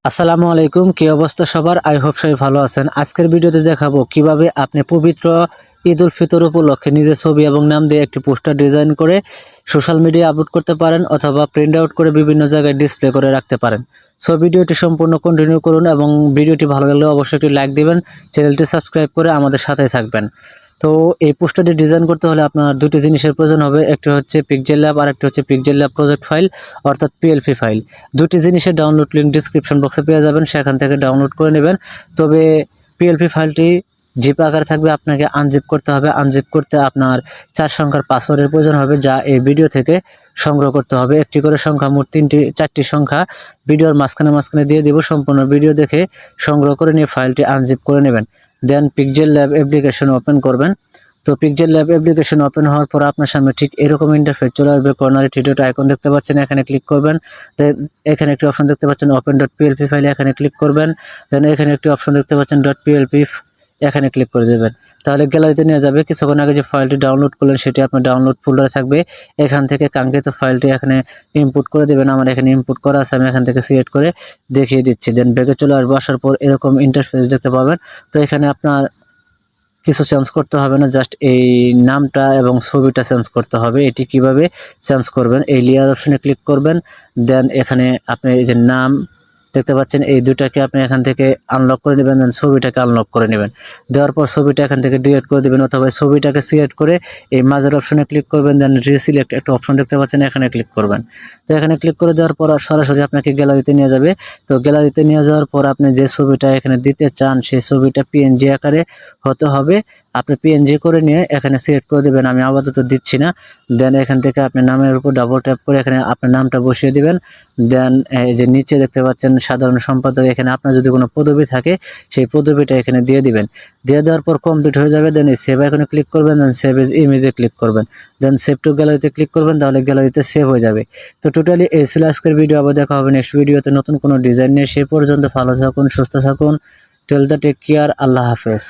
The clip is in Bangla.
আসসালামু আলাইকুম, কি অবস্থা সবার? আই হোপ সবাই ভালো আছেন। আজকের ভিডিওতে দেখাবো কিভাবে আপনি পবিত্র ঈদ উল ফিতর উপলক্ষে নিজের ছবি এবং নাম দিয়ে একটি পোস্টার ডিজাইন করে সোশ্যাল মিডিয়ায় আপলোড করতে পারেন অথবা প্রিন্ট আউট করে বিভিন্ন জায়গায় ডিসপ্লে করে রাখতে পারেন। সো ভিডিওটি সম্পূর্ণ কন্টিনিউ করুন এবং ভিডিওটি ভালো লাগলে অবশ্যই একটি লাইক দিবেন, চ্যানেলটি সাবস্ক্রাইব করে আমাদের সাথেই থাকবেন। তো এই পোস্টারটি ডিজাইন করতে হলে আপনার দুটি জিনিসের প্রয়োজন হবে, একটি হচ্ছে PixelLeb আর একটি হচ্ছে PixelLeb প্রজেক্ট ফাইল অর্থাৎ PLP ফাইল। দুটি জিনিসের ডাউনলোড লিঙ্ক ডিসক্রিপশন বক্সে পেয়ে যাবেন, সেখান থেকে ডাউনলোড করে নেবেন। তবে PLP ফাইলটি জিপ আকারে থাকবে, আপনাকে আনজিপ করতে হবে। আনজিপ করতে আপনার 4 সংখ্যার পাসওয়ার্ডের প্রয়োজন হবে, যা এই ভিডিও থেকে সংগ্রহ করতে হবে। একটি করে সংখ্যা, মোট 4টি সংখ্যা ভিডিওর মাঝখানে দিয়ে দিব। সম্পূর্ণ ভিডিও দেখে সংগ্রহ করে নিয়ে ফাইলটি আনজিপ করে নেবেন। দেন PixelLeb অ্যাপ্লিকেশন ওপেন করবেন। তো PixelLeb অ্যাপ্লিকেশন ওপেন হওয়ার পর আপনার সামনে ঠিক এরকম ইন্টারফেস চলে আসবে। কর্নারে থ্রি আইকন দেখতে পাচ্ছেন, এখানে ক্লিক করবেন। দেন এখানে একটি অপশন দেখতে পাচ্ছেন open.plp ফাইলে, এখানে ক্লিক করবেন। দেন এখানে একটি অপশন দেখতে পাচ্ছেন .plp, এখানে ক্লিক করে দেবেন। তাহলে গ্যালারিতে নিয়ে যাবে। কিছুক্ষণ আগে যে ফাইলটি ডাউনলোড করলেন সেটি আপনার ডাউনলোড ফোল্ডারে থাকবে। এখান থেকে কাঙ্ক্ষিত ফাইলটি এখানে ইনপুট করে দেবেন। আমার এখানে ইনপুট করা আছে, আমি এখান থেকে সিলেক্ট করে দেখিয়ে দিচ্ছি। দেন ব্যাকে চলে আসবো। আসার পর এরকম ইন্টারফেস দেখতে পাবেন। তো এখানে আপনার কিছু চেঞ্জ করতে হবে না, জাস্ট এই নামটা এবং ছবিটা চেঞ্জ করতে হবে। এটি কিভাবে চেঞ্জ করবেন, এই লেয়ার অপশনে ক্লিক করবেন। দেন এখানে আপনি এই যে নাম দেখতে পাচ্ছেন, এই দুটাকে আপনি এখান থেকে আনলক করে নেবেন। দেন ছবিটাকে আনলক করে নেবেন। দেওয়ার পর ছবিটা এখান থেকে ডিলিট করে দেবেন, অথবা ছবিটাকে সিলেক্ট করে এই মাঝের অপশনে ক্লিক করবেন। দেন রিসিলেক্ট একটা অপশন দেখতে পাচ্ছেন, এখানে ক্লিক করবেন। তো এখানে ক্লিক করে দেওয়ার পর সরাসরি আপনাকে গ্যালারিতে নিয়ে যাবে। তো গ্যালারিতে নিয়ে যাওয়ার পর আপনি যে ছবিটা এখানে দিতে চান সেই ছবিটা PNG আকারে হতে হবে। আপনি PNG করে নিয়ে এখানে সিলেক্ট করে দেবেন। আমি আপাতত দিচ্ছি না। দেন এখান থেকে আপনি নামের উপর ডাবল ট্যাপ করে এখানে আপনার নামটা বসিয়ে দিবেন। দেন এই যে নিচে দেখতে পাচ্ছেন সাধারণ সম্পাদক, এখানে আপনার যদি কোনো পদবি থাকে সেই পদবিটা এখানে দিয়ে দিবেন। দিয়ে দেওয়ার পর কমপ্লিট হয়ে যাবে। দেন এই সেভ আইকনে ক্লিক করবেন। দেন সেভ এজ ইমেজে ক্লিক করবেন। দেন সেভ টু গ্যালারিতে ক্লিক করবেন, তাহলে গ্যালারিতে সেভ হয়ে যাবে। তো টোটালি এই ছিল আজকের ভিডিও। আবার দেখা হবে নেক্সট ভিডিওতে নতুন কোনো ডিজাইন নিয়ে। সেই পর্যন্ত ভালো থাকুন, সুস্থ থাকুন। Tell the take care. আল্লাহ হাফেজ।